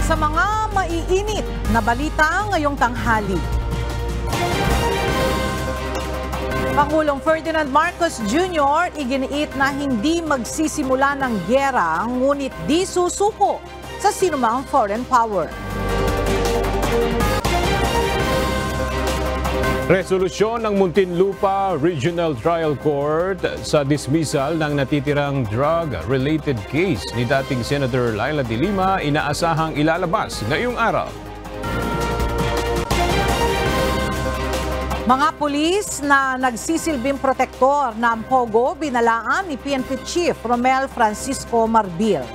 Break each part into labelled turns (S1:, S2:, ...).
S1: Sa mga maiinit na balita ngayong tanghali. Pangulong Ferdinand Marcos Jr. iginiit na hindi magsisimula ng gyera ngunit di susuko sa sinumang foreign power.
S2: Resolusyon ng Muntinlupa Regional Trial Court sa dismissal ng natitirang drug-related case ni dating Senator Laila De Lima inaasahang ilalabas ngayong araw.
S1: Mga pulis na nagsisilbing protektor ng Pogo binalaan ni PNP Chief Romel Francisco Marbil.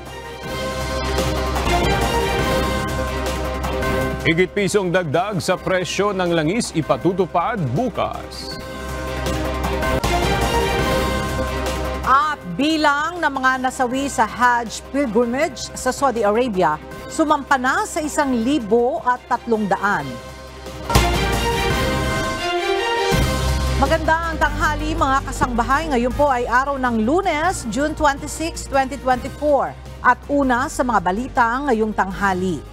S2: Higit pisong dagdag sa presyo ng langis ipatutupad bukas.
S1: At bilang ng mga nasawi sa Hajj pilgrimage sa Saudi Arabia, sumampa na sa 1,300. Magandang tanghali mga kasangbahay. Ngayon po ay araw ng Lunes, June 26, 2024 at una sa mga balita ngayong tanghali.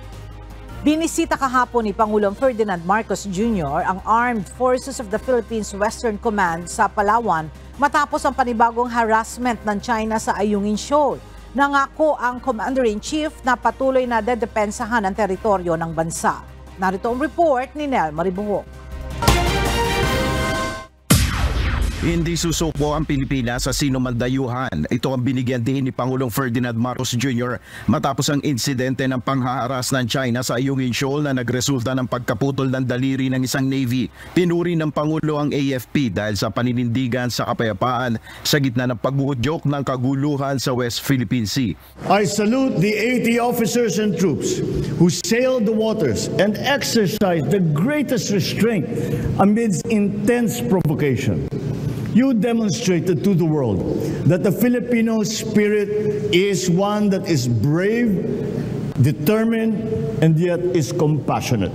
S1: Binisita kahapon ni Pangulong Ferdinand Marcos Jr. ang Armed Forces of the Philippines Western Command sa Palawan matapos ang panibagong harassment ng China sa Ayungin Shoal. Nangako ang Commander-in-Chief na patuloy na dedepensahan ang teritoryo ng bansa. Narito ang report ni Nel Maribuhok.
S3: Hindi susuko ang Pilipinas sa sinumandayuhan. Ito ang binigyan din ni Pangulong Ferdinand Marcos Jr. matapos ang insidente ng panghaharas ng China sa Ayungin Shoal na nagresulta ng pagkaputol ng daliri ng isang Navy. Pinuri ng Pangulo ang AFP dahil sa paninindigan sa kapayapaan sa gitna ng pagbuhudyok ng kaguluhan sa West Philippine Sea.
S4: I salute the 80 officers and troops who sailed the waters and exercised the greatest restraint amidst intense provocation. You demonstrated to the world that the Filipino spirit is one that is brave, determined, and yet is compassionate.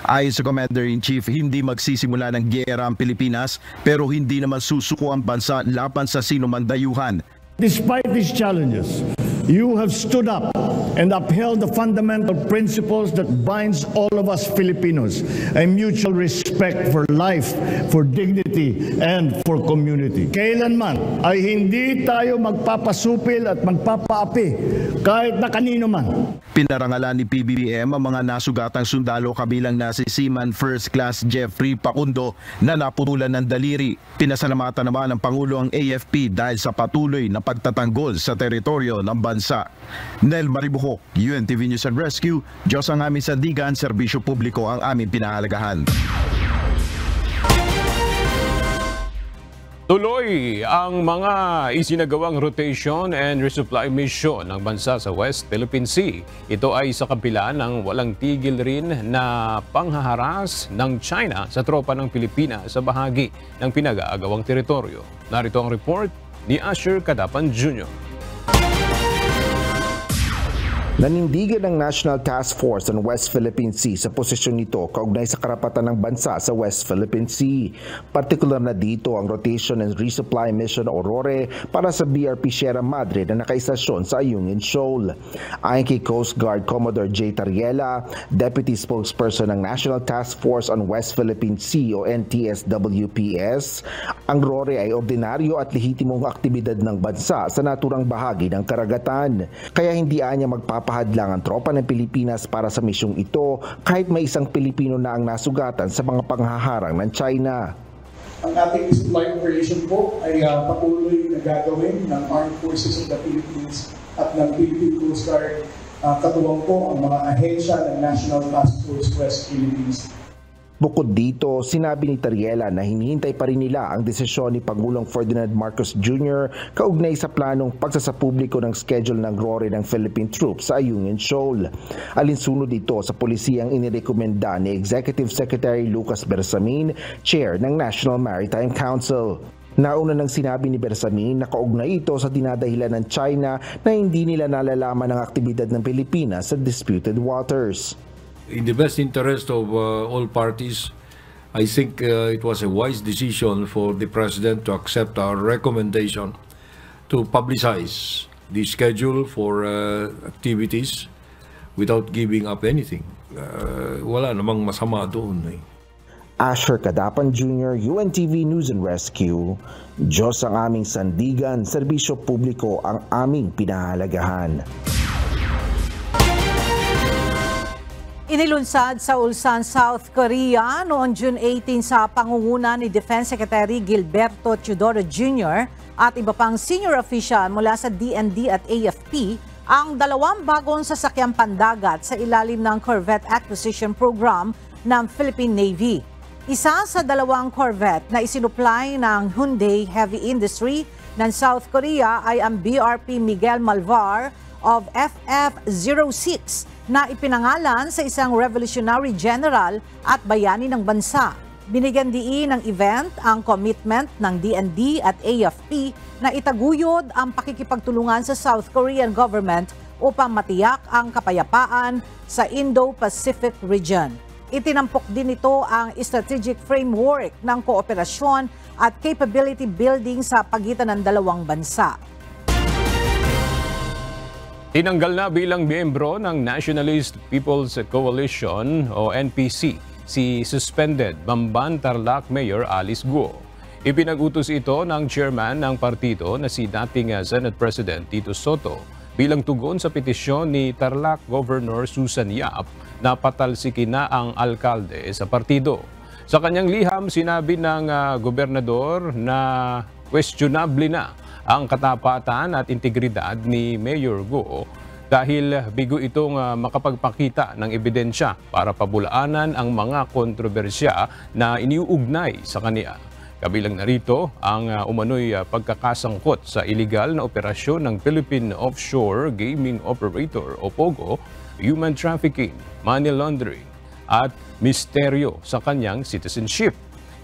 S3: Ayon sa Commander-in-Chief, hindi magsisimula ng gyera ang Pilipinas pero hindi naman susuko ang bansa laban sa sinumandayuhan.
S4: Despite these challenges, you have stood up and upheld the fundamental principles that binds all of us Filipinos, a mutual respect for life, for dignity, and for community. Kailanman ay hindi tayo magpapasupil at magpapaapi kahit na kanino man.
S3: Pinarangalan ni PBBM ang mga nasugatang sundalo kabilang na si Seaman First Class Jeffrey Pacundo na naputulan ng daliri. Pinasalamatan naman ng Pangulo ang AFP dahil sa patuloy na pagtatanggol sa teritoryo ng bansa. Nel Maribuhok, UNTV News and Rescue. Diyos ang aming sandigan, serbisyo publiko ang aming pinahalagahan.
S2: Tuloy ang mga isinagawang rotation and resupply mission ng bansa sa West Philippine Sea. Ito ay sa kabila ng walang tigil rin na panghaharas ng China sa tropa ng Pilipinas sa bahagi ng pinag-aagawang teritoryo. Narito ang report ni Asher Cadapan Jr.
S5: Nanindigan ng National Task Force on West Philippine Sea sa posisyon nito kaugnay sa karapatan ng bansa sa West Philippine Sea. Partikular na dito ang Rotation and Resupply Mission Aurora para sa BRP Sierra Madre na nakaistasyon sa Ayungin Shoal. Ayon kay Coast Guard Commodore J. Tariela, Deputy Spokesperson ng National Task Force on West Philippine Sea o NTSWPS, ang RORE ay ordinaryo at lehitimong aktibidad ng bansa sa naturang bahagi ng karagatan. Kaya hindi anya magpapahadlang ang tropa ng Pilipinas para sa misyong ito kahit may isang Pilipino na ang nasugatan sa mga panghaharang ng China.
S6: Ang ating supply operation po ay patuloy na gagawin ng Armed Forces of the Philippines at ng Philippine Coast Guard. Katuwang po ang mga ahensya ng National Task Force West Philippines.
S5: Bukod dito, sinabi ni Tariela na hinihintay pa rin nila ang desisyon ni Pangulong Ferdinand Marcos Jr. kaugnay sa planong pagsasapubliko ng schedule ng RORE ng Philippine troops sa Ayungin Shoal. Alinsunod dito sa polisiyang inirekomenda ni Executive Secretary Lucas Bersamin, Chair ng National Maritime Council. Nauna nang sinabi ni Bersamin na kaugnay ito sa dinadahilan ng China na hindi nila nalalaman ang aktibidad ng Pilipinas sa disputed waters.
S7: In the best interest of all parties, I think it was a wise decision for the President to accept our recommendation to publicize the schedule for activities without giving up anything. Wala namang masama doon eh.
S5: Asher Cadapan Jr., UNTV News and Rescue. Diyos ang aming sandigan, serbisyo publiko ang aming pinahalagahan.
S1: Inilunsad sa Ulsan, South Korea noong June 18 sa pangunguna ni Defense Secretary Gilberto Teodoro Jr. at iba pang senior official mula sa DND at AFP ang 2 bagong sasakyang pandagat sa ilalim ng Corvette Acquisition Program ng Philippine Navy. Isa sa 2 Corvette na isinupply ng Hyundai Heavy Industry ng South Korea ay ang BRP Miguel Malvar of FF-06 na ipinangalan sa isang revolutionary general at bayani ng bansa. Binigyan diin ng event ang commitment ng DND at AFP na itaguyod ang pakikipagtulungan sa South Korean government upang matiyak ang kapayapaan sa Indo-Pacific region. Itinampok din ito ang strategic framework ng kooperasyon at capability building sa pagitan ng 2 bansa.
S2: Tinanggal na bilang miyembro ng Nationalist People's Coalition o NPC si suspended Bamban Tarlac Mayor Alice Guo. Ipinag-utos ito ng chairman ng partido na si dating Senate President Tito Soto bilang tugon sa petisyon ni Tarlac Governor Susan Yap na patalsikin na ang alkalde sa partido. Sa kanyang liham, sinabi ng gobernador na questionable na ang katapatan at integridad ni Mayor Guo dahil bigo itong makapagpakita ng ebidensya para pabulaanan ang mga kontrobersya na iniuugnay sa kanya. Kabilang narito ang umano'y pagkakasangkot sa iligal na operasyon ng Philippine Offshore Gaming Operator o POGO, human trafficking, money laundering at misteryo sa kanyang citizenship.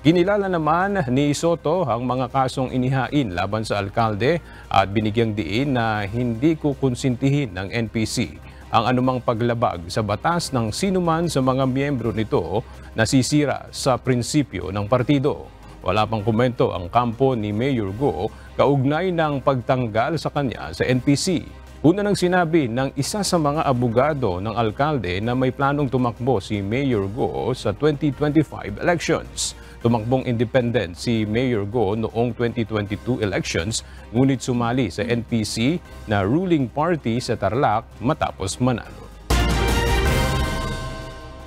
S2: Kinilala naman ni Soto ang mga kasong inihain laban sa alkalde at binigyang diin na hindi kukonsintihin ng NPC ang anumang paglabag sa batas ng sinuman sa mga miyembro nito na sisira sa prinsipyo ng partido. Wala pang komento ang kampo ni Mayor Guo kaugnay ng pagtanggal sa kanya sa NPC. Una nang sinabi ng isa sa mga abogado ng alkalde na may planong tumakbo si Mayor Guo sa 2025 elections. Tumakbong independent si Mayor Guo noong 2022 elections, ngunit sumali sa NPC na ruling party sa Tarlac matapos manalo.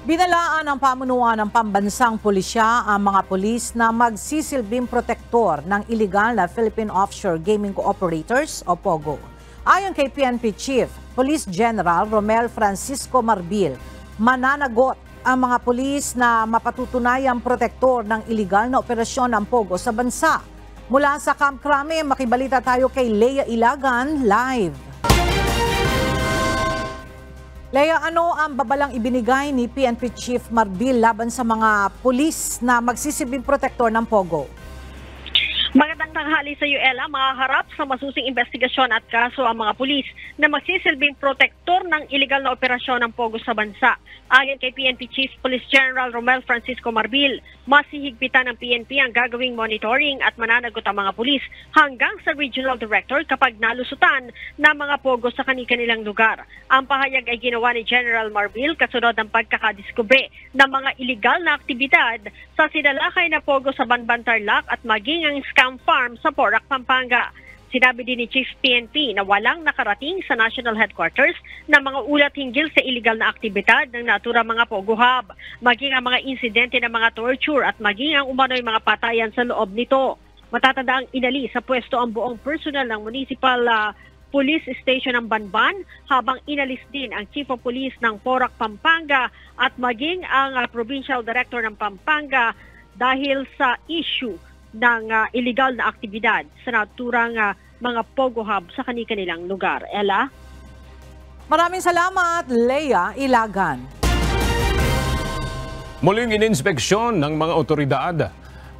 S1: Binalaan ng pamunuan ng pambansang pulisya ang mga pulis na magsisilbing protektor ng iligal na Philippine Offshore Gaming Cooperators o POGO. Ayon kay PNP Chief Police General Romel Francisco Marbil, mananagot ang mga pulis na mapatutunayang protektor ng iligal na operasyon ng POGO sa bansa. Mula sa Camp Crame, makibalita tayo kay Lea Ilagan live. Lea, ano ang babalang ibinigay ni PNP Chief Marbil laban sa mga pulis na magsisilbing protektor ng POGO?
S8: Magandang tanghali sa iyo, Ella. Makaharap sa masusing investigasyon at kaso ang mga pulis na magsisilbing protektor ng iligal na operasyon ng POGO sa bansa. Ayon kay PNP Chief Police General Romel Francisco Marbil, mas hihigpitan ng PNP ang gagawing monitoring at mananagot ang mga pulis hanggang sa regional director kapag nalusutan ng mga POGO sa kanilang lugar. Ang pahayag ay ginawa ni General Marbil kasunod ng pagkakadiskubre ng mga iligal na aktibidad sa sinalakay na POGO sa Banban Tarlac at maging ang scam farm sa Porac, Pampanga. Sinabi din ni Chief PNP na walang nakarating sa National Headquarters na mga ulat hinggil sa iligal na aktibidad ng natura mga POGO hub, maging ang mga insidente ng mga torture at maging ang umano'y mga patayan sa loob nito. Matatanda ang inali sa pwesto ang buong personal ng Municipal Police Station ng Banban habang inalis din ang Chief of Police ng Porac, Pampanga at maging ang Provincial Director ng Pampanga dahil sa issue ng illegal na aktibidad sa naturang mga POGO hub sa kanilang lugar. Ella?
S1: Maraming salamat, Lea Ilagan.
S2: Muling ininspeksyon ng mga otoridad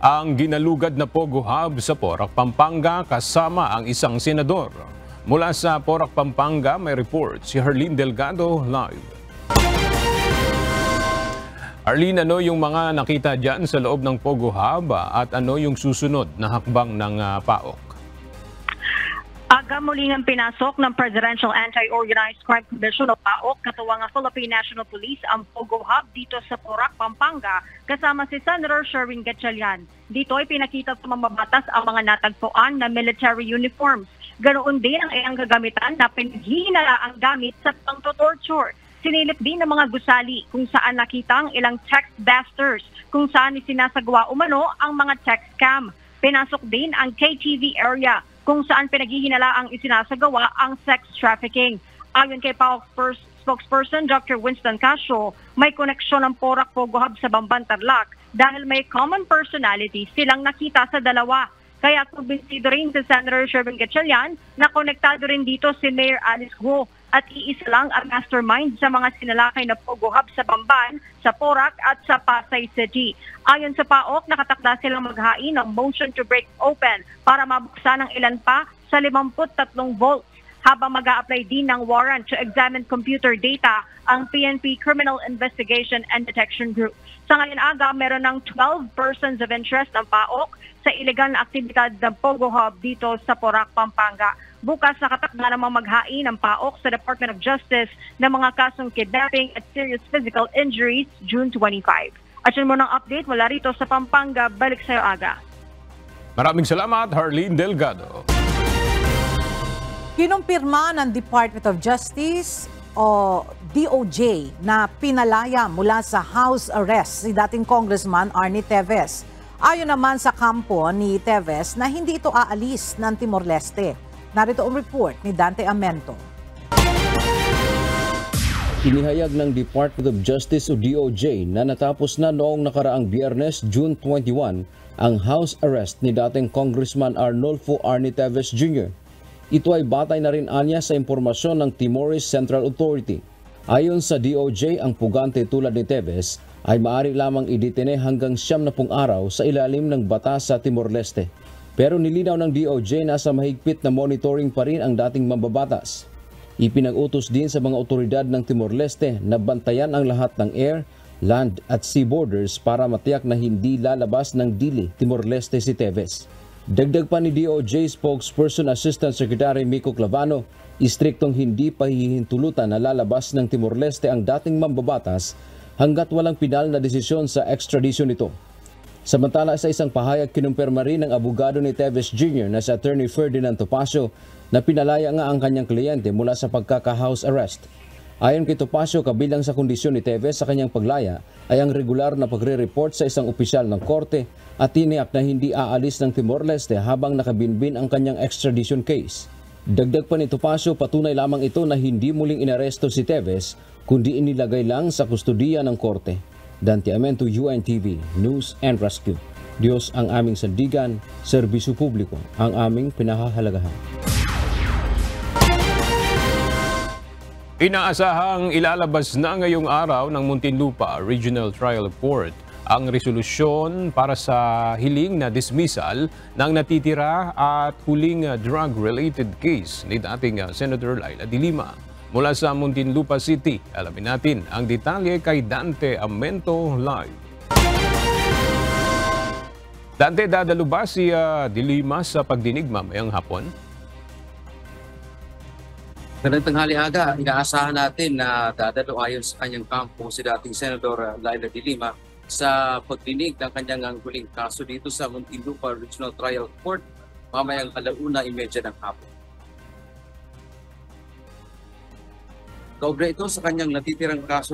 S2: ang ginalugad na POGO hub sa Porac, Pampanga kasama ang isang senador. Mula sa Porac, Pampanga, may report si Harleen Delgado live. Arlene, ano yung mga nakita dyan sa loob ng POGO hub at ano yung susunod na hakbang ng PAOK?
S8: aga muling ang pinasok ng Presidential Anti-Organized Crime Commission o PAOK katuwang ang Philippine National Police ang Pogo Hub dito sa Porac, Pampanga kasama si Senator Sherwin Gatchalian. Dito ay pinakita sa mambabatas ang mga natagpuan na military uniforms. Ganoon din ang iyang gagamitan na pinaghihinala ang gamit sa pang-torture. Sinilip din ng mga gusali kung saan nakita ang ilang text busters, kung saan isinasagawa umano ang mga text scam. Pinasok din ang KTV area kung saan pinaghihinala ang isinasagawa ang sex trafficking. Ayon kay PAOK spokesperson Dr. Winston Casio, may koneksyon ang Porac Pogo Hub sa Bamban, Tarlac dahil may common personality silang nakita sa dalawa. Kaya kumbinsido rin si Senator Sherwin Gatchalian na konektado rin dito si Mayor Alice Guo at iisa lang ang mastermind sa mga sinalakay na Pogo Hub sa Bamban, sa Porac at sa Pasay City. Ayon sa PAOK, nakatakda silang maghain ng motion to break open para mabuksan ang ilan pa sa 53 volts habang mag-a-apply din ng warrant to examine computer data ang PNP Criminal Investigation and Detection Group. Sa ngayon aga, meron ng 12 persons of interest ng PAOK sa iligal na aktibidad ng Pogo Hub dito sa Porac, Pampanga. Bukas nakatakda namang maghain ng PAOK sa Department of Justice ng mga kasong kidnapping at serious physical injuries June 25. At yun mo ng update mula rito sa Pampanga. Balik sa'yo, Aga.
S2: Maraming salamat, Harleen Delgado.
S1: Kinumpirma ng Department of Justice o DOJ na pinalaya mula sa house arrest si dating Congressman Arnie Teves. Ayon naman sa kampo ni Teves na hindi ito aalis ng Timor-Leste. Narito ang report ni Dante Amento.
S9: Inihayag ng Department of Justice o DOJ na natapos na noong nakaraang Biyernes, June 21, ang house arrest ni dating Congressman Arnolfo Arnie Teves Jr. Ito ay batay na rin anya sa impormasyon ng Timorese Central Authority. Ayon sa DOJ, ang pugante tulad ni Teves ay maaari lamang idetene hanggang 70 araw sa ilalim ng batas sa Timor-Leste. Pero nilinaw ng DOJ na sa mahigpit na monitoring pa rin ang dating mambabatas. Ipinag-utos din sa mga otoridad ng Timor-Leste na bantayan ang lahat ng air, land at sea borders para matiyak na hindi lalabas ng dili Timor-Leste si Teves. Dagdag pa ni DOJ spokesperson Assistant Secretary Miko Clavano, istriktong hindi pahihintulutan na lalabas ng Timor-Leste ang dating mambabatas hanggat walang pinal na desisyon sa extradition nito. Samantala sa isang pahayag kinumpirma rin ng abogado ni Teves Jr. na si Attorney Ferdinand Topacio na pinalaya nga ang kanyang kliyente mula sa pagkaka-house arrest. Ayon kay Topacio, kabilang sa kondisyon ni Teves sa kanyang paglaya ay ang regular na pagre-report sa isang opisyal ng korte at tiniyak na hindi aalis ng Timor-Leste habang nakabinbin ang kanyang extradition case. Dagdag pa ni Topacio, patunay lamang ito na hindi muling inaresto si Teves kundi inilagay lang sa kustudiya ng korte. Dante Amento, UNTV, News and Rescue. Diyos ang aming sandigan, serbisyo publiko ang aming pinahahalagahan.
S2: Inaasahang ilalabas na ngayong araw ng Muntinlupa Regional Trial Court ang resolusyon para sa hiling na dismissal ng natitira at huling drug-related case ni dating Senator Laila De Lima. Mula sa Muntinlupa City, alamin natin ang detalye kay Dante Amento live. Dante, dadalo ba si De Lima sa pagdinig mamayang hapon?
S10: Magandang tanghali, Aga. Inaasahan natin na dadalo ayon sa kanyang kampo si dating Senator Laila De Lima sa pagdinig ng kanyang huling kaso dito sa Muntinlupa Regional Trial Court mamayang 1:30 ng hapon. Kaugnay ito sa kanyang natitirang kaso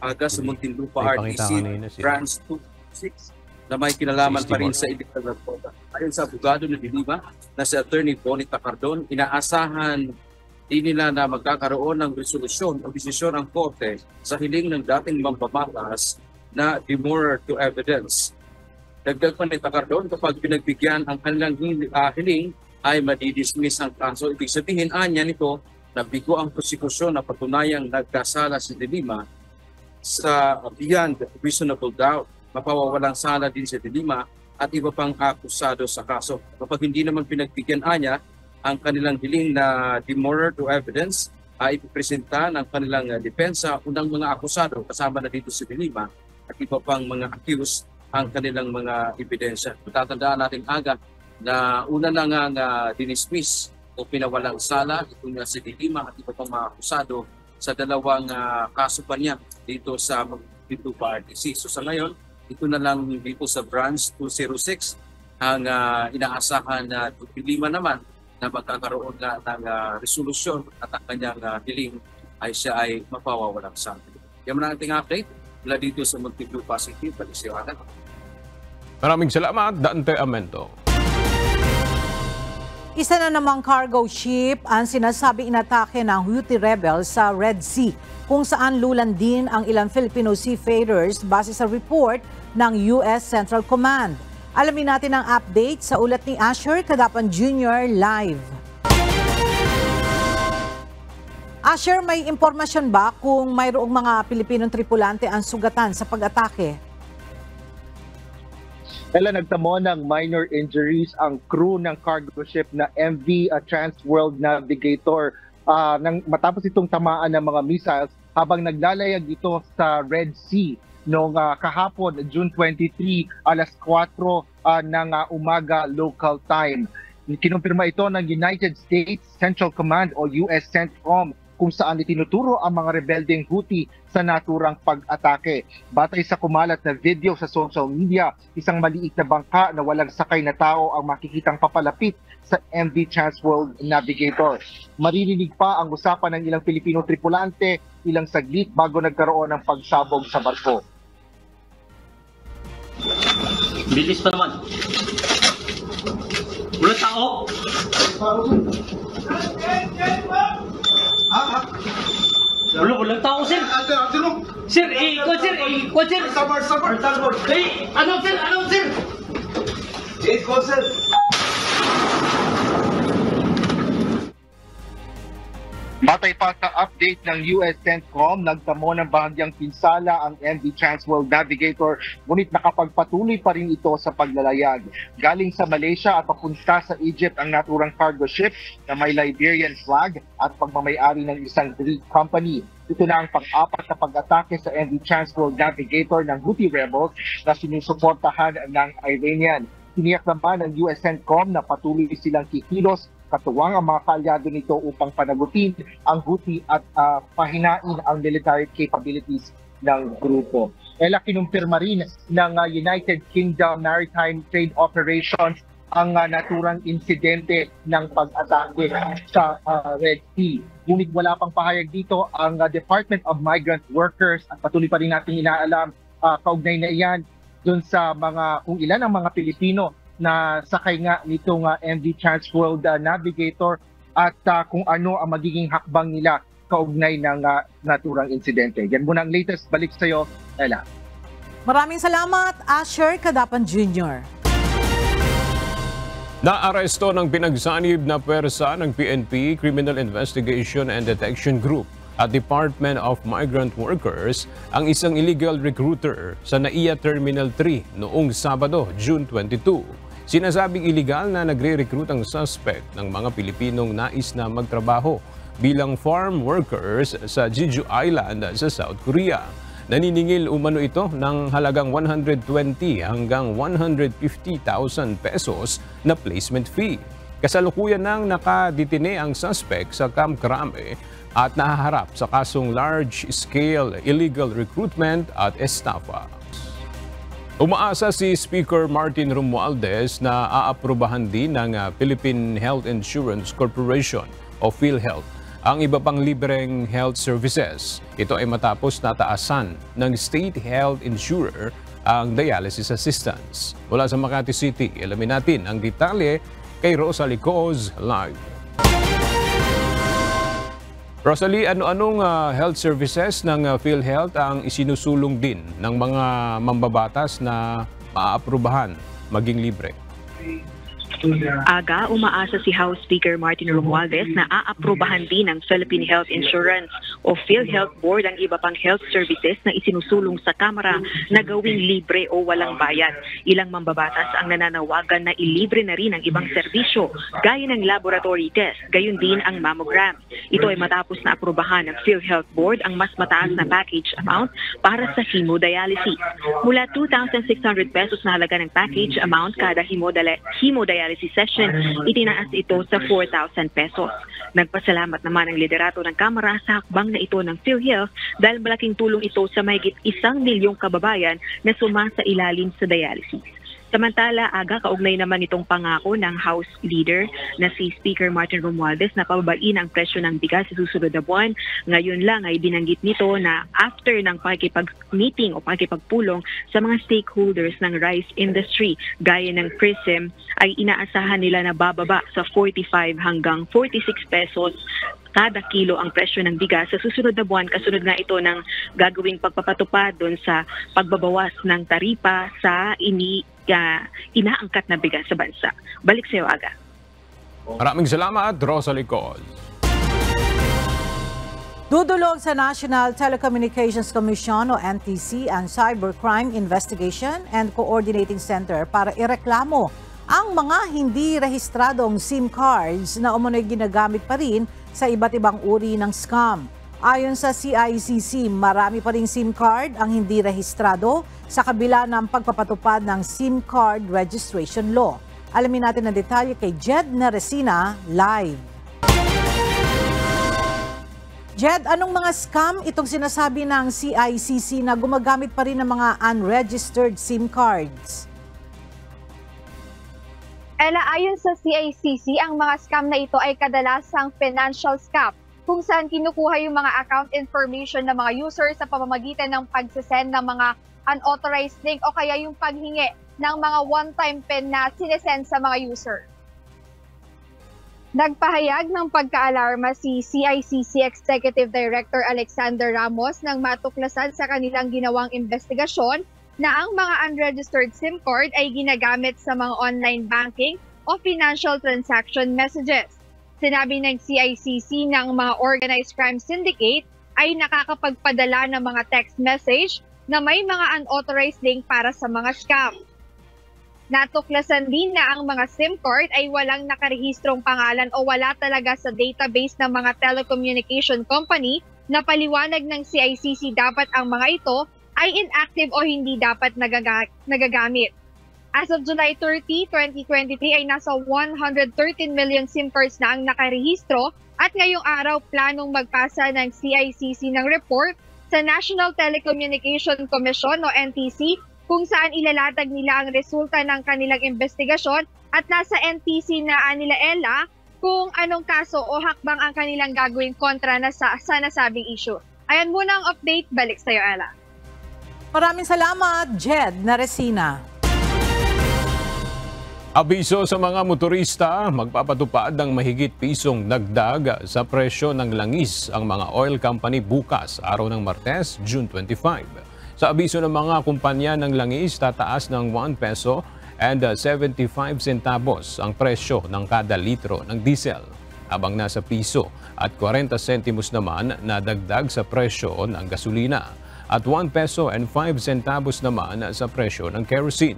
S10: Aga sa Muntinlupa RTC Branch 226 na may kinalaman pa rin sa illegal na droga. Ayon sa abogado na De Lima na si Attorney Bonita Cardon, inaasahan din nila na magkakaroon ng resolusyon o desisyon ang korte sa hiling ng dating mambabatas na demurrer to evidence. Dagdag pa ni Cardon, kapag pinagbigyan ang kanilang hiling ay madidismiss ang kaso. Ibig sabihin anya nito na bigo ang prosekusyon na patunayang nagkasala si De Lima sa beyond reasonable doubt. Mapawawalang sala din si De Lima at iba pang akusado sa kaso. Kapag hindi naman pinagbigyan anya ang kanilang hiling na demurrer to evidence, ay ipipresenta ng kanilang depensa unang mga akusado kasama na dito si De Lima at iba pang mga accused ang kanilang mga ebidensya. Matatandaan natin, Aga, na una na nga dinismiss o pinawalang sala ito nga si Dilima at iba pang mga akusado sa dalawang kaso pa niya dito sa Muntinlupa RTC. So sa ngayon, ito na lang dito sa branch 206 ang inaasahan na Dilima naman na magkakaroon na ng resolusyon at ang kanyang hiling ay siya ay mapawawalang sala. Yan ang ating update mula dito sa Muntinlupa City, Palisiyuanan.
S2: Maraming salamat, Dante Amento.
S1: Isa na namang cargo ship ang sinasabing inatake ng Houthi rebels sa Red Sea, kung saan lulandin ang ilang Filipino seafarers base sa report ng US Central Command. Alamin natin ang update sa ulat ni Asher Cadapan Jr. live. Asher, may impormasyon ba kung mayroong mga Pilipinong tripulante ang sugatan sa pag-atake?
S11: Nagtamo ng minor injuries ang crew ng cargo ship na MV Transworld Navigator matapos itong tamaan ng mga missiles habang naglalayag ito sa Red Sea noong kahapon, June 23, alas 4 ng umaga local time. Kinumpirma ito ng United States Central Command o US CENTCOM kung saan itinuturo ang mga rebeldeng Houthi sa naturang pag-atake. Batay sa kumalat na video sa social media, isang maliit na bangka na walang sakay na tao ang makikitang papalapit sa MV Transworld Navigator. Maririnig pa ang usapan ng ilang Pilipino tripulante ilang saglit bago nagkaroon ng pagsabog sa barko.
S12: Bilis pa naman. Wala tao. Walang tao, sir. Sir, ikot, sir. Sabar. Ano, sir? Ikot, sir.
S11: Batay pa sa update ng US CENTCOM, nagtamo ng bahagyang pinsala ang MV Transworld Navigator, ngunit nakapagpatuloy pa rin ito sa paglalayag. Galing sa Malaysia at papunta sa Egypt ang naturang cargo ship na may Liberian flag at pagmamayari ng isang Greek company. Ito na ang pang-apat na pag-atake sa MV Transworld Navigator ng Houthi rebels na sinusuportahan ng Iranian. Tiniyak naman ng US CENTCOM na patuloy silang kikilos katuwang ang mga kaalyado nito upang panagutin ang Houthi at pahinain ang military capabilities ng grupo. Kinumpirma rin ng United Kingdom Maritime Trade Operations ang naturang insidente ng pag-atake sa Red Sea. Ngunit wala pang pahayag dito ang Department of Migrant Workers at patuloy pa rin natin inaalam kaugnay na iyan dun sa kung ilan ang mga Pilipino na sakay nga nitong MV Transworld Navigator at kung ano ang magiging hakbang nila kaugnay ng naturang insidente. Yan muna ang latest. Balik sa iyo, Ella.
S1: Maraming salamat, Asher Cadapan Jr.
S2: Naaresto ng pinagsanib na pwersa ng PNP, Criminal Investigation and Detection Group at Department of Migrant Workers ang isang illegal recruiter sa NAIA Terminal 3 noong Sabado, June 22. Sinasabing illegal na nagre-recruit ang suspect ng mga Pilipinong nais na magtrabaho bilang farm workers sa Jeju Island sa South Korea. Naniningil umano ito ng halagang 120 hanggang 150,000 pesos na placement fee. Kasalukuyan nang nakadetine ang suspect sa Camp Crame at nahaharap sa kasong large-scale illegal recruitment at estafa. Umaasa si Speaker Martin Romualdez na aaprubahan din ng Philippine Health Insurance Corporation o PhilHealth ang iba pang libreng health services. Ito ay matapos nataasan ng state health insurer ang dialysis assistance. Mula sa Makati City, alamin natin ang detalye kay Rosalie Coz live. Rosalie, ano-anong health services ng PhilHealth ang isinusulong din ng mga mambabatas na maaaprubahan maging libre?
S13: Aga, umaasa si House Speaker Martin Romualdez na aaprubahan din ng Philippine Health Insurance o PhilHealth Board ang iba pang health services na isinusulong sa Kamara na gawing libre o walang bayad. Ilang mambabatas ang nananawagan na ilibre na rin ang ibang serbisyo gaya ng laboratory test, gayon din ang mammogram. Ito ay matapos na aprubahan ng PhilHealth Board ang mas mataas na package amount para sa hemodialysis. Mula 2,600 pesos na halaga ng package amount kada hemodialysis dialysis session, itinaas ito sa 4,000 pesos. Nagpasalamat naman ang liderato ng Kamara sa hakbang na ito ng PhilHealth dahil malaking tulong ito sa mahigit 1 milyong kababayan na sumasa ilalim sa dialysis. Samantala, aga kaugnay naman itong pangako ng House Leader na si Speaker Martin Romualdez na pababain ang presyo ng bigas sa susunod na buwan. Ngayon lang ay binanggit nito na after ng pakikipag-meeting o pakikipagpulong sa mga stakeholders ng rice industry gaya ng PRISM ay inaasahan nila na bababa sa 45 hanggang 46 pesos kada kilo ang presyo ng bigas sa susunod na buwan. Kasunod nga ito ng gagawing pagpapatupad doon sa pagbabawas ng taripa sa inaangkat na bigas sa bansa. Balik sa iyo, Aga.
S2: Maraming salamat, Rosalie Col.
S1: Dudulog sa National Telecommunications Commission o NTC ang Cybercrime Investigation and Coordinating Center para ireklamo ang mga hindi rehistradong SIM cards na umunoy ginagamit pa rin sa iba't ibang uri ng scam. Ayon sa CICC, marami pa ring SIM card ang hindi rehistrado sa kabila ng pagpapatupad ng SIM card registration law. Alamin natin ang detalye kay Jed Naresina live. Jed, anong mga scam itong sinasabi ng CICC na gumagamit pa rin ng mga unregistered SIM cards?
S14: Ella, ayon sa CICC, ang mga scam na ito ay kadalasang financial scam kung saan kinukuha yung mga account information ng mga users sa pamamagitan ng pagsisend ng mga unauthorized link o kaya yung paghingi ng mga one-time PIN na sinesend sa mga user. Nagpahayag ng pagkaalarma si CICC Executive Director Alexander Ramos nang matuklasan sa kanilang ginawang investigasyon na ang mga unregistered SIM card ay ginagamit sa mga online banking o financial transaction messages. Sinabi ng CICC ng mga organized crime syndicate ay nakakapagpadala ng mga text message na may mga unauthorized link para sa mga scam. Natuklasan din na ang mga SIM card ay walang nakarehistrong pangalan o wala talaga sa database ng mga telecommunication company na paliwanag ng CICC dapat ang mga ito ay inactive o hindi dapat nagagamit. As of July 30, 2023 ay nasa 113 million SIM cards na ang nakarehistro at ngayong araw planong magpasa ng CICC ng report sa National Telecommunication Commission o NTC kung saan ilalatag nila ang resulta ng kanilang investigasyon at nasa NTC na nila Ella kung anong kaso o hakbang ang kanilang gagawin kontra na sa nasabing issue. Ayan muna ang update. Balik sa iyo, Ella.
S1: Maraming salamat, Jed Naresina.
S2: Abiso sa mga motorista, magpapatupad ng mahigit pisong dagdag sa presyo ng langis ang mga oil company bukas, araw ng Martes, June 25. Sa abiso ng mga kumpanya ng langis, tataas ng 1 peso and 75 centavos ang presyo ng kada litro ng diesel, habang nasa piso at 40 centimos naman na dagdag sa presyo ng gasolina at 1 peso and 5 centavos naman sa presyo ng kerosene.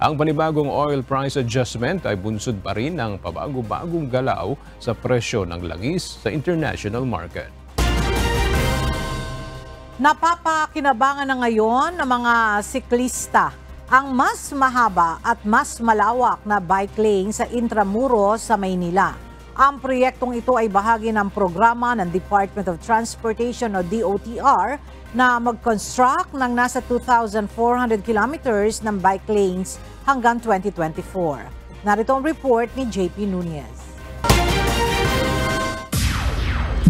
S2: Ang panibagong oil price adjustment ay bunsod pa rin ng pabago-bagong galaw sa presyo ng langis sa international market.
S1: Napapakinabangan na ngayon ng mga siklista ang mas mahaba at mas malawak na bike lane sa Intramuros sa Maynila. Ang proyektong ito ay bahagi ng programa ng Department of Transportation o DOTR na mag-construct ng nasa 2,400 kilometers ng bike lanes hanggang 2024. Narito ang report ni JP Nunez.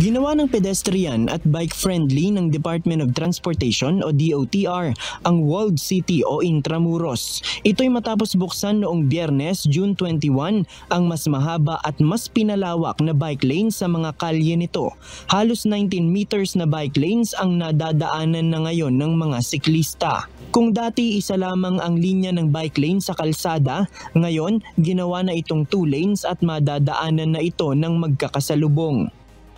S15: Ginawa ng pedestrian at bike-friendly ng Department of Transportation o DOTR ang Walled City o Intramuros. Ito'y matapos buksan noong Biyernes, June 21, ang mas mahaba at mas pinalawak na bike lane sa mga kalye nito. Halos 19 meters na bike lanes ang nadadaanan na ngayon ng mga siklista. Kung dati isa lamang ang linya ng bike lane sa kalsada, ngayon ginawa na itong 2 lanes at madadaanan na ito ng magkakasalubong.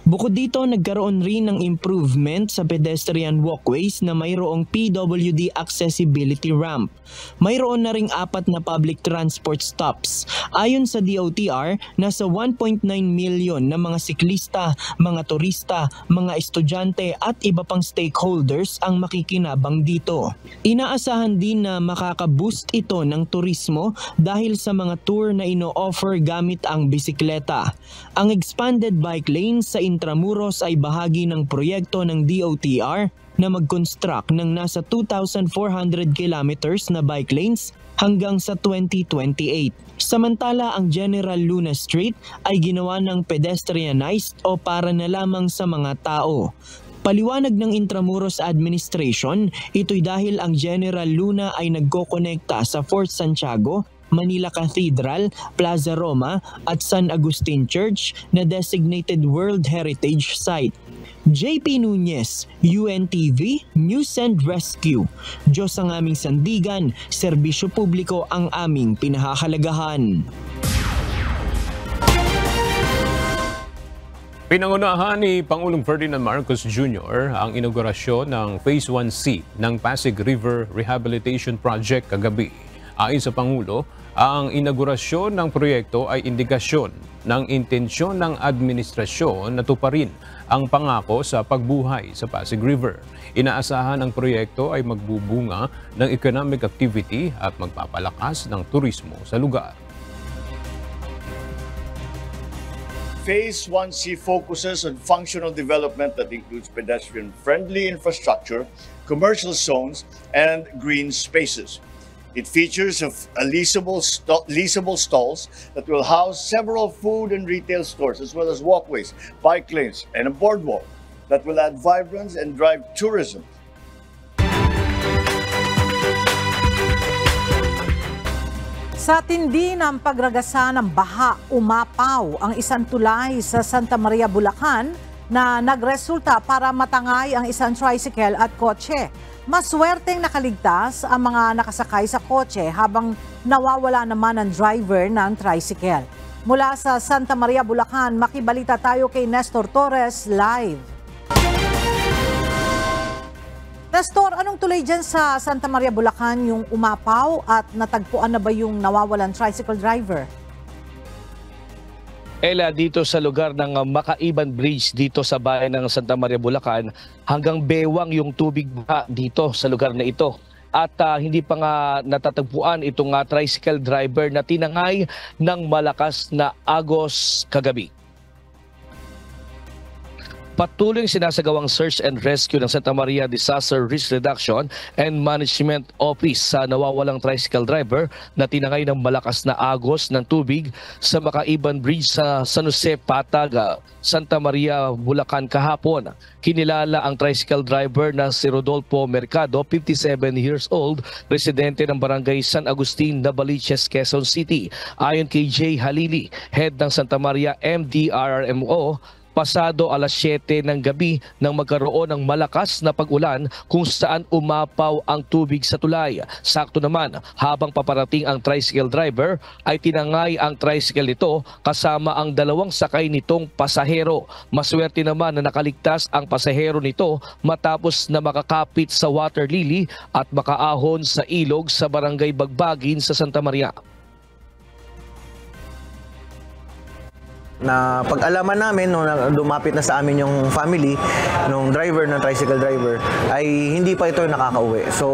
S15: Bukod dito, nagkaroon rin ng improvement sa pedestrian walkways na mayroong PWD accessibility ramp. Mayroon na ring 4 na public transport stops. Ayon sa DOTR, nasa 1.9 million na mga siklista, mga turista, mga estudyante at iba pang stakeholders ang makikinabang dito. Inaasahan din na makaka-boost ito ng turismo dahil sa mga tour na ino-offer gamit ang bisikleta. Ang expanded bike lanes sa Intramuros ay bahagi ng proyekto ng DOTR na mag-construct ng nasa 2,400 kilometers na bike lanes hanggang sa 2028. Samantala, ang General Luna Street ay ginawa ng pedestrianized o para na lamang sa mga tao. Paliwanag ng Intramuros Administration, ito'y dahil ang General Luna ay nagkokonekta sa Fort Santiago, Manila Cathedral, Plaza Roma at San Agustin Church na designated World Heritage Site. JP Nunez, UNTV, News and Rescue. Diyos ang aming sandigan, serbisyo publiko ang aming pinahahalagahan.
S2: Pinangunahan ni Pangulong Ferdinand Marcos Jr. ang inaugurasyon ng Phase 1C ng Pasig River Rehabilitation Project kagabi. Ayon sa Pangulo, ang inaugurasyon ng proyekto ay indikasyon ng intensyon ng administrasyon na tuparin ang pangako sa pagbuhay sa Pasig River. Inaasahan ang proyekto ay magbubunga ng economic activity at magpapalakas ng turismo sa lugar.
S4: Phase 1C focuses on functional development that includes pedestrian-friendly infrastructure, commercial zones, and green spaces. It features leasable stalls that will house several food and retail stores, as well as walkways, bike lanes, and a boardwalk that will add vibrance and drive tourism.
S1: Sa tindi ng pagragasa ng baha, umapaw ang isang tulay sa Santa Maria, Bulacan na nagresulta para matangay ang isang tricycle at kotse. Maswerteng nakaligtas ang mga nakasakay sa kotse habang nawawala naman ang driver ng tricycle. Mula sa Santa Maria, Bulacan, makibalita tayo kay Nestor Torres live. Nestor, anong tuloy dyan sa Santa Maria, Bulacan yung umapaw at natagpuan na ba yung nawawalan tricycle driver?
S16: Ella, dito sa lugar ng Makaiban Bridge dito sa bayan ng Santa Maria, Bulacan, hanggang bewang yung tubig dito sa lugar na ito. At hindi pa nga natatagpuan itong tricycle driver na tinangay ng malakas na agos kagabi. Patuloy sinasagawang search and rescue ng Santa Maria Disaster Risk Reduction and Management Office sa nawawalang tricycle driver na tinangay ng malakas na agos ng tubig sa Makaiban Bridge sa San Jose, Patag, Santa Maria, Bulacan kahapon. Kinilala ang tricycle driver na si Rodolfo Mercado, 57 years old, residente ng barangay San Agustin, Navaliches, Quezon City. Ayon kay Jay Halili, head ng Santa Maria MDRRMO, pasado alas 7 ng gabi nang magkaroon ng malakas na pag-ulan kung saan umapaw ang tubig sa tulay. Sakto naman, habang paparating ang tricycle driver ay tinangay ang tricycle nito kasama ang 2 sakay nitong pasahero. Maswerte naman na nakaligtas ang pasahero nito matapos na makakapit sa water lily at makaahon sa ilog sa barangay Bagbagin sa Santa Maria.
S17: Na pag-alaman namin nung lumapit na sa amin yung family nung driver, ng tricycle driver, ay hindi pa ito nakakauwi. So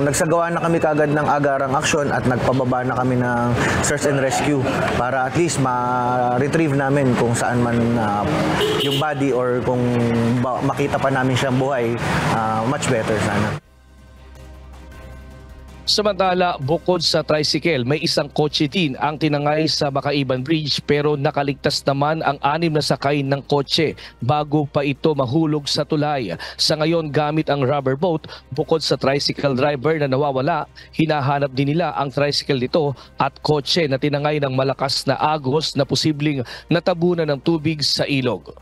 S17: nagsagawa na kami kagad ng agarang aksyon at nagpababa na kami ng search and rescue para at least ma-retrieve namin kung saan man yung body or kung makita pa namin siyang buhay, much better sana.
S16: Samantala, bukod sa tricycle, may isang kotse din ang tinangay sa Makaiban Bridge pero nakaligtas naman ang 6 na sakay ng kotse bago pa ito mahulog sa tulay. Sa ngayon, gamit ang rubber boat, bukod sa tricycle driver na nawawala, hinahanap din nila ang tricycle nito at kotse na tinangay ng malakas na agos na posibleng natabunan ng tubig sa ilog.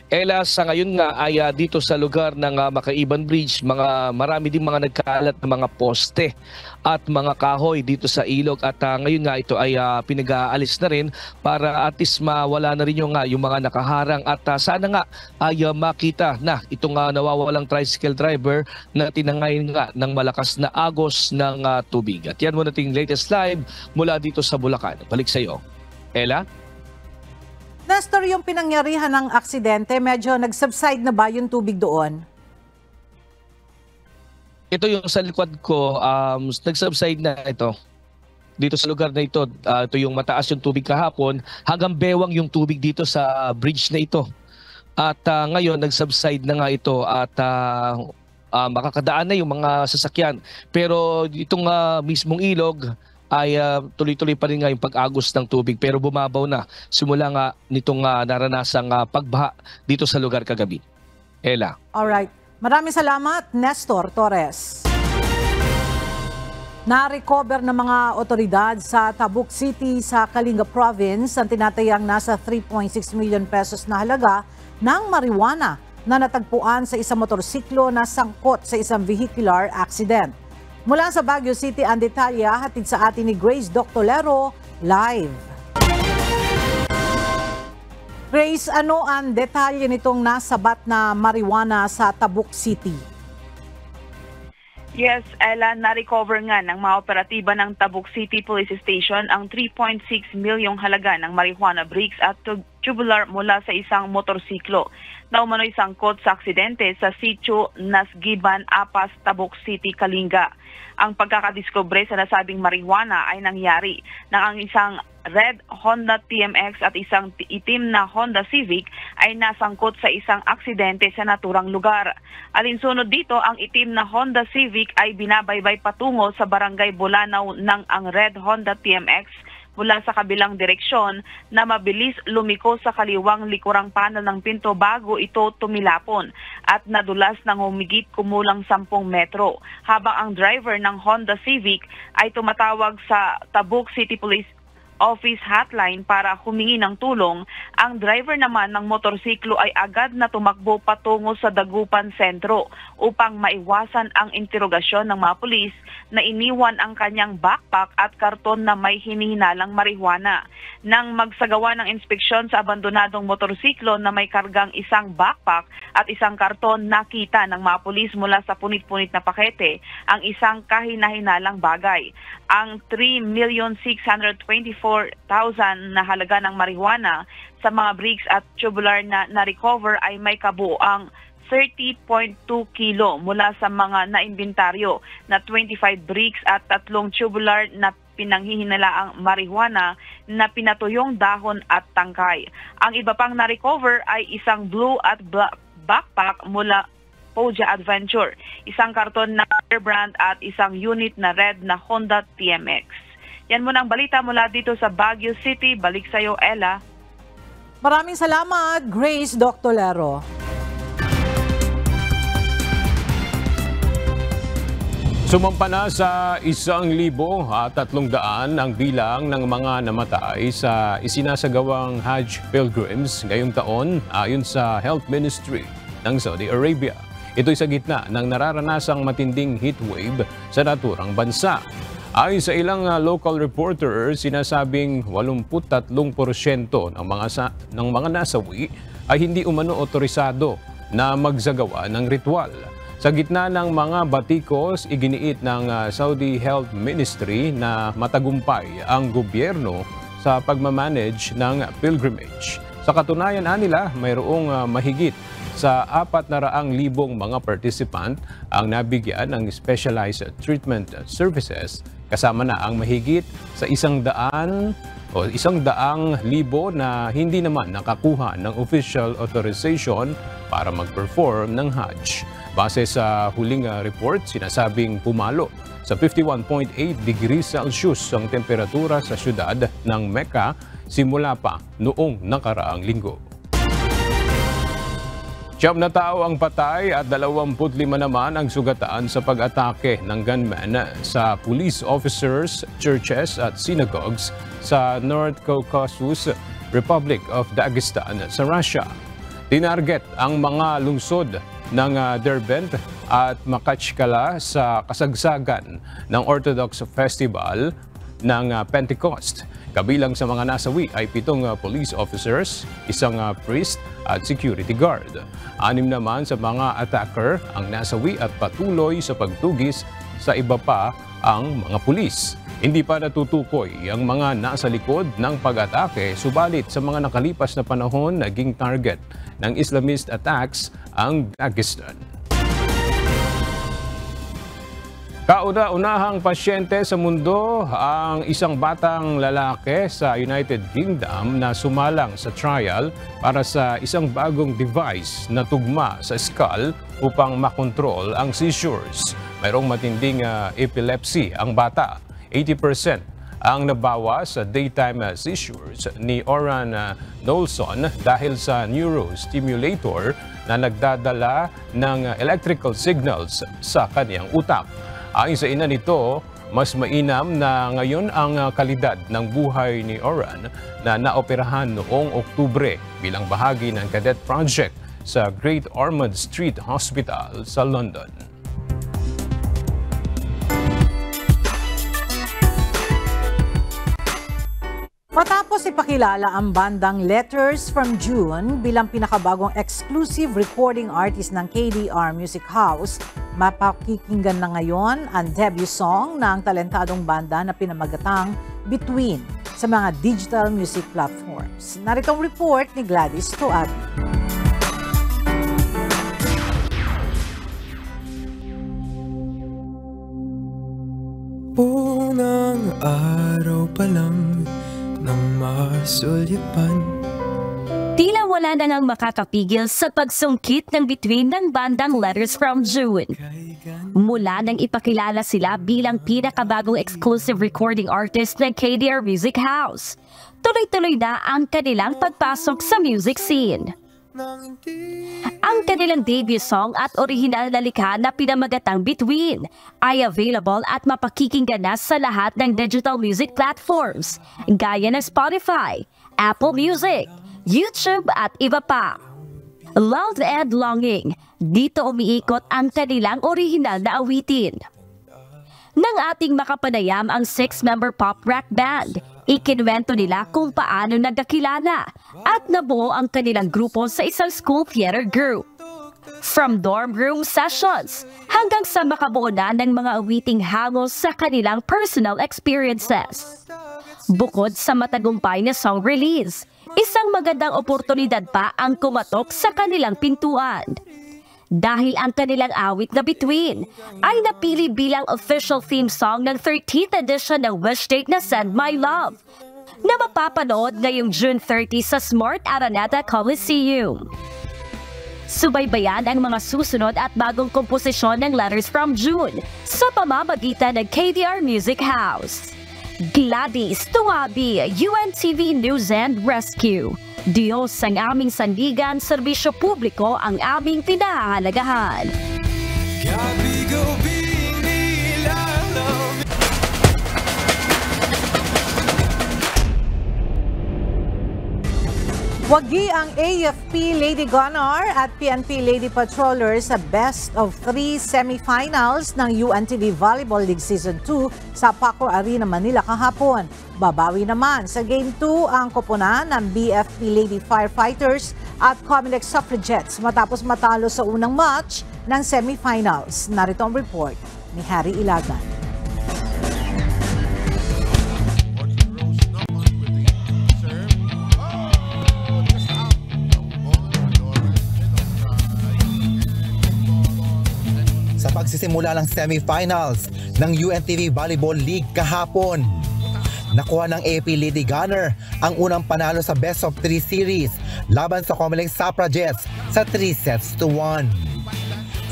S16: Ela, sa ngayon nga ay dito sa lugar ng Makaiban Bridge, marami din mga nagkalat na mga poste at mga kahoy dito sa ilog, at ngayon nga ito ay pinag-aalis na rin para at least mawala na rin yung mga nakaharang, at sana nga ay makita na itong nawawalang tricycle driver na tinangayin nga ng malakas na agos ng tubig. At yan muna ating latest live mula dito sa Bulacan. Balik sa iyo, Ella.
S1: Nestor, yung pinangyarihan ng aksidente, medyo nag-subside na ba yung tubig doon?
S16: Ito yung sa likod ko, nag-subside na ito. Dito sa lugar na ito, ito yung mataas yung tubig kahapon, hanggang bewang yung tubig dito sa bridge na ito. At ngayon, nag-subside na nga ito, at makakadaan na yung mga sasakyan. Pero itong mismong ilog ay tuloy-tuloy pa rin nga yung pag-agos ng tubig, pero bumabaw na simula nga nitong naranasang pagbaha dito sa lugar kagabi. Ella.
S1: Alright. Maraming salamat, Nestor Torres. Na-recover ng mga otoridad sa Tabuk City sa Kalinga Province ang tinatayang nasa 3.6 million pesos na halaga ng marijuana na natagpuan sa isang motorsiklo na sangkot sa isang vehicular accident. Mula sa Baguio City, ang detalya hatid sa atin ni Grace Doctolero live. Grace, ano ang detalye nitong nasabat na marijuana sa Tabuk City?
S18: Yes, Ella, na-recover nga ng mga operatiba ng Tabuk City Police Station ang 3.6 milyong halaga ng marijuana bricks at tubular mula sa isang motorsiklo na umano'y sangkot sa aksidente sa sitio Nasgiban, Apas, Tabuk City, Kalinga. Ang pagkakadiskubre sa nasabing marijuana ay nangyari nang ang isang red Honda TMX at isang itim na Honda Civic ay nasangkot sa isang aksidente sa naturang lugar. Alinsunod dito, ang itim na Honda Civic ay binabaybay patungo sa barangay Bulanaw ng ang red Honda TMX mula sa kabilang direksyon na mabilis lumiko sa kaliwang likurang panel ng pinto bago ito tumilapon at nadulas ng humigit kumulang 10 metro. Habang ang driver ng Honda Civic ay tumatawag sa Tabuk City Police Office hotline para humingi ng tulong, ang driver naman ng motorsiklo ay agad na tumakbo patungo sa Dagupan Sentro upang maiwasan ang interogasyon ng mga pulis na iniwan ang kanyang backpack at karton na may hinihinalang marijuana. Nang magsagawa ng inspeksyon sa abandonadong motorsiklo na may kargang isang backpack at isang karton, nakita ng mga pulis mula sa punit-punit na pakete ang isang kahinahinalang bagay. Ang 3,624,000 na halaga ng marijuana sa mga bricks at tubular na na-recover ay may kabuuang 30.2 kilo mula sa mga naimbentaryo na 25 bricks at 3 tubular na pinanghihinalaang marijuana na pinatuyong dahon at tangkay. Ang iba pang na-recover ay isang blue at black backpack mula Poja Adventure, isang karton na brand at isang unit na red na Honda TMX. Yan muna ang balita mula dito sa Baguio City. Balik sa iyo, Ella.
S1: Maraming salamat, Grace Doctolero.
S2: Sumampa na sa 1,300 ang bilang ng mga namatay sa isinasagawang Hajj pilgrims ngayong taon ayon sa Health Ministry ng Saudi Arabia. Ito'y sa gitna ng nararanasang matinding heatwave sa naturang bansa. Ayon sa ilang local reporters, sinasabing 83% ng mga nasawi ay hindi umano otorisado na magsagawa ng ritual. Sa gitna ng mga batikos, iginiit ng Saudi Health Ministry na matagumpay ang gobyerno sa pagmamanage ng pilgrimage. Sa katunayan nila, mayroong mahigit sa 400,000 mga participant ang nabigyan ng specialized treatment services, kasama na ang mahigit sa 100,000 na hindi naman nakakuha ng official authorization para mag-perform ng Hajj. Base sa huling report, sinasabing pumalo sa 51.8 degrees Celsius ang temperatura sa syudad ng Mecca simula pa noong nakaraang linggo. 9 na tao ang patay at 25 naman ang sugatan sa pag-atake ng gunmen sa police officers, churches at synagogues sa North Caucasus, Republic of Dagestan sa Russia. Tinarget ang mga lungsod ng Derbent at Makachkala sa kasagsagan ng Orthodox Festival ng Pentecost. Kabilang sa mga nasawi ay 7 police officers, 1 priest at security guard. 6 naman sa mga attacker ang nasawi at patuloy sa pagtugis sa iba pa ang mga pulis. Hindi pa natutukoy ang mga nasa likod ng pag-atake, subalit sa mga nakalipas na panahon naging target ng Islamist attacks ang Dagestan. Kauna-unahang pasyente sa mundo ang isang batang lalaki sa United Kingdom na sumalang sa trial para sa isang bagong device na tugma sa skull upang makontrol ang seizures. Mayroong matinding epilepsy ang bata. 80% ang nabawas sa daytime seizures ni Oran Nolson dahil sa neurostimulator na nagdadala ng electrical signals sa kaniyang utak. Ayon sa ina nito, mas mainam na ngayon ang kalidad ng buhay ni Oran na naoperahan noong Oktubre bilang bahagi ng cadet project sa Great Ormond Street Hospital sa London.
S1: Matapos ipakilala ang bandang Letters from June bilang pinakabagong exclusive recording artist ng KDR Music House, mapakikinggan na ngayon ang debut song ng talentadong banda na pinamagatang Between sa mga digital music platforms. Narito ang report ni Gladys Toab.
S19: Unang araw pa lang nang masulipan.
S20: Tila wala na ngang makakapigil sa pagsungkit ng Between ng bandang Letters from June. Mula nang ipakilala sila bilang pinakabagong exclusive recording artist ng KDR Music House, tuloy-tuloy na ang kanilang pagpasok sa music scene. Ang kanilang debut song at orihinal na likha na pinamagatang Between ay available at mapakikinggan na sa lahat ng digital music platforms gaya ng Spotify, Apple Music, YouTube at iba pa. Love and Longing, dito umiikot ang kanilang orihinal na awitin. Nang ating makapanayam ang 6-member pop rock band, ikinuwento nila kung paano nagkakilala at nabuo ang kanilang grupo sa isang school theater group. From dorm room sessions hanggang sa makabuo na ng mga awiting hangos sa kanilang personal experiences. Bukod sa matagumpay na song release, isang magandang oportunidad pa ang kumatok sa kanilang pintuan. Dahil ang kanilang awit na Between ay napili bilang official theme song ng 13th edition ng Wish Date na Send My Love na mapapanood ngayong June 30 sa Smart Araneta Coliseum. Subaybayan ang mga susunod at bagong komposisyon ng Letters from June sa pamamagitan ng KDR Music House. Gladys Tuabi, UNTV News and Rescue. Diyos ang aming sandigan, serbisyo publiko ang aming pinahahalagahan.
S1: Wagi ang AFP Lady Gunner at PNP Lady Patroller sa Best of 3 semifinals ng UNTV Volleyball League Season 2 sa Paco Arena, Manila kahapon. Babawi naman sa Game 2 ang koponan ng BFP Lady Firefighters at Comelec Suffragettes matapos matalo sa unang match ng semifinals. Narito ang report ni Harry Ilagan.
S21: Pagsisimula ng semifinals ng UNTV Volleyball League kahapon. Nakuha ng AP Lady Gunner ang unang panalo sa Best of 3 series laban sa Comelec Suffragettes sa 3-1.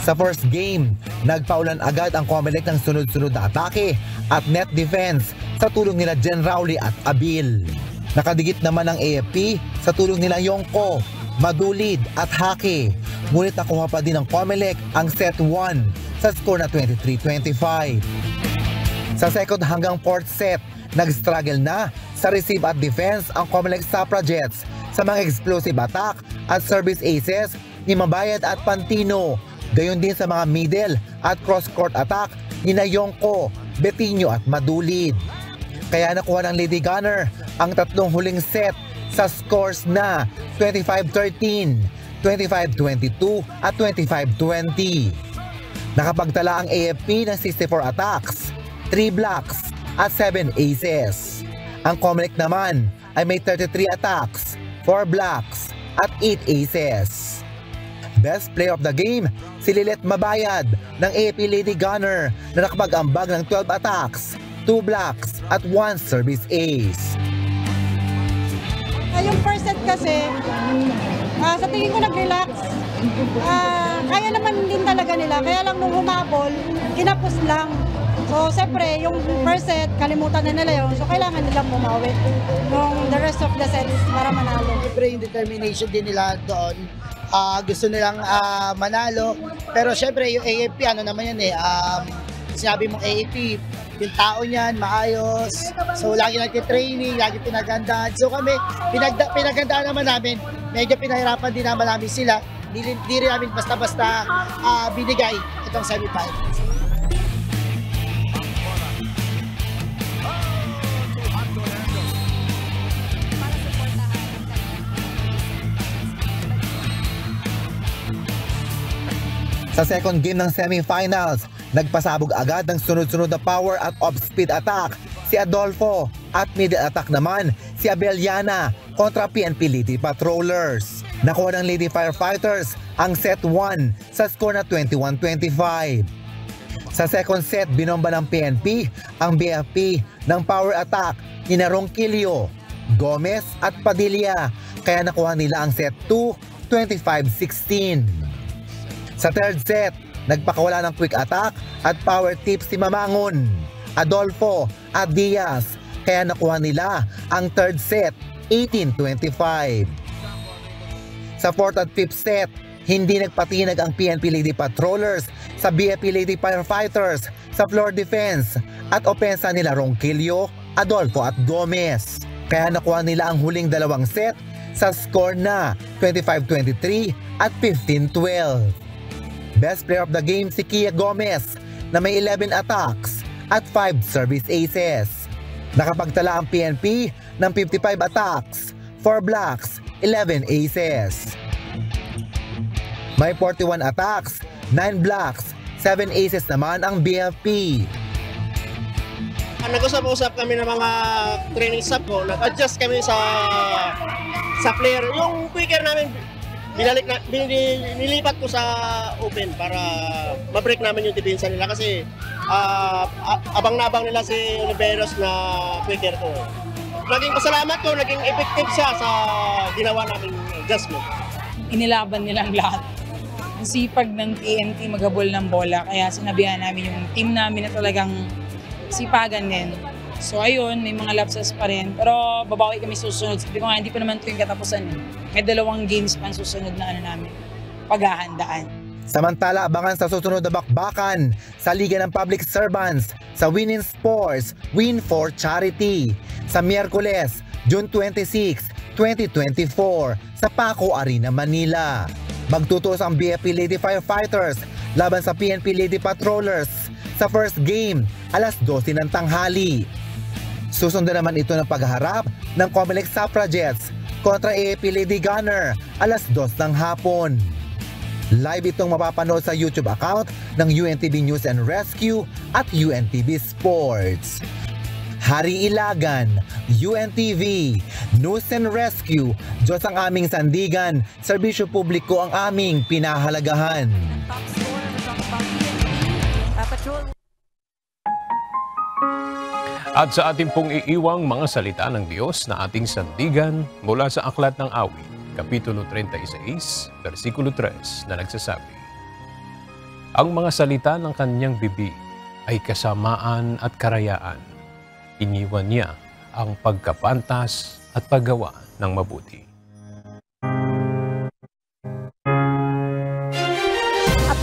S21: Sa first game, nagpaulan agad ang Comelec ng sunod-sunod na atake at net defense sa tulong nila Jen Rowley at Abil. Nakadigit naman ang AFP sa tulong nila Yongko, Madulid at Hake. Ngunit nakuha pa din ng Comelec ang set 1 sa score na 23-25. Sa second hanggang fourth set, nag-struggle na sa receive at defense ang Comelec Suffragettes sa mga explosive attack at service aces ni Mabayad at Pantino. Gayon din sa mga middle at cross-court attack ni Yongko, Betinho at Madulid. Kaya nakuha ng Lady Gunner ang tatlong huling set sa scores na 25-13, 25-22 at 25-20. Nakapagtala ang AFP ng 64 attacks, 3 blocks at 7 aces. Ang Comelec naman ay may 33 attacks, 4 blocks at 8 aces. Best player of the game, si Lilet Mabayad ng AFP Lady Gunner na nakapag-ambag ng 12 attacks, 2 blocks at 1 service ace.
S3: Yung first set kasi, sa tingin ko nag-relax. Kaya naman din talaga nila, kaya lang nung humabol, kinapos lang. So, siyempre, yung first set, kalimutan na nila yun. So, kailangan nilang bumawi yung the rest of the sets para manalo.
S22: Siyempre, yung determination din nila doon. Gusto nilang manalo. Pero siyempre, yung AFP, ano naman yan sinabi mong AFP, yung tao niyan, maayos. So, lagi nagtitraining, lagi pinagandaan. So, kami, pinagandaan naman namin. Medyo pinahirapan din naman namin sila. Di rin namin basta-basta binigay itong semifinals.
S21: Sa second game ng semifinals, nagpasabog agad ng sunod-sunod na power at off-speed attack si Adolfo at middle attack naman si Abeliana kontra PNP Lady Patrollers. Nakuha ng Lady Firefighters ang set 1 sa score na 21-25. Sa second set, binomba ng PNP ang BFP ng power attack ni Ronquillo, Gomez at Padilla, kaya nakuha nila ang set 2, 25-16. Sa third set, nagpakawala ng quick attack at power tips si Mamangon, Adolfo at Diaz, kaya nakuha nila ang third set, 18-25. Sa fourth at fifth set, hindi nagpatinag ang PNP Lady Patrollers sa BFP Lady Firefighters sa floor defense at opensa nila Ronquillo, Adolfo at Gomez. Kaya nakuha nila ang huling dalawang set sa score na 25-23 at 15-12. Best player of the game si Kia Gomez na may 11 attacks at 5 service aces. Nakapagtala ang PNP ng 55 attacks, 4 blocks, 11 aces. May 41 attacks, 9 blocks, 7 aces naman ang BFP.
S23: Nag-usap-usap kami ng mga training staff ko, nag-adjust kami sa player. Yung quicker namin, nilipat ko sa open para ma-break namin yung depensa nila kasi abang na abang nila si Oliveros na quicker ko. Naging pasalamat ko, naging effective siya sa ginawa namin adjustment.
S24: Inilaban nilang lahat. Ang sipag ng TNT maghabol ng bola, kaya sinabihan namin yung team namin na talagang sipagan din. So ayun, may mga lapses pa rin. Pero babawi kami susunod. Sabi ko nga, hindi pa naman ito yung katapusan. May 2 games pa ang susunod na namin, paghahandaan.
S21: Samantala, abangan sa susunod na bakbakan sa Liga ng Public Servants sa Win in Sports, Win for Charity sa Miyerkules, June 26, 2024 sa Paco Arena, Manila. Magtutuos ang BFP Lady Firefighters laban sa PNP Lady Patrollers sa first game, alas 12 ng tanghali. Susundan naman ito ng pagharap ng Comelec Suffragettes kontra AFP Lady Gunner alas 2 ng hapon. Live itong mapapanood sa YouTube account ng UNTV News and Rescue at UNTV Sports. Hari Ilagan, UNTV, News and Rescue, Diyos ang aming sandigan, serbisyo publiko ang aming pinahalagahan.
S2: At sa ating pong iiwang mga salita ng Diyos na ating sandigan mula sa Aklat ng Awit, Kapitulo 36, versikulo 3 na nagsasabi, ang mga salita ng kanyang bibig ay kasamaan at karayaan. Iniwan niya ang pagkapantas at paggawa ng mabuti.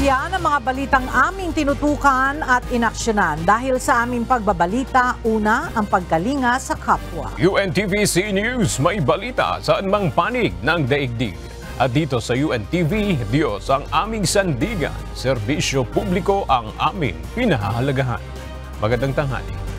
S1: Yan ang mga balitang aming tinutukan at inaksyonan dahil sa aming pagbabalita, una, ang pagkalinga sa kapwa.
S2: UNTVC News, may balita saan mang panig ng daigdig. At dito sa UNTV, Diyos ang aming sandigan, serbisyo publiko ang aming pinahahalagahan. Magandang tanghali.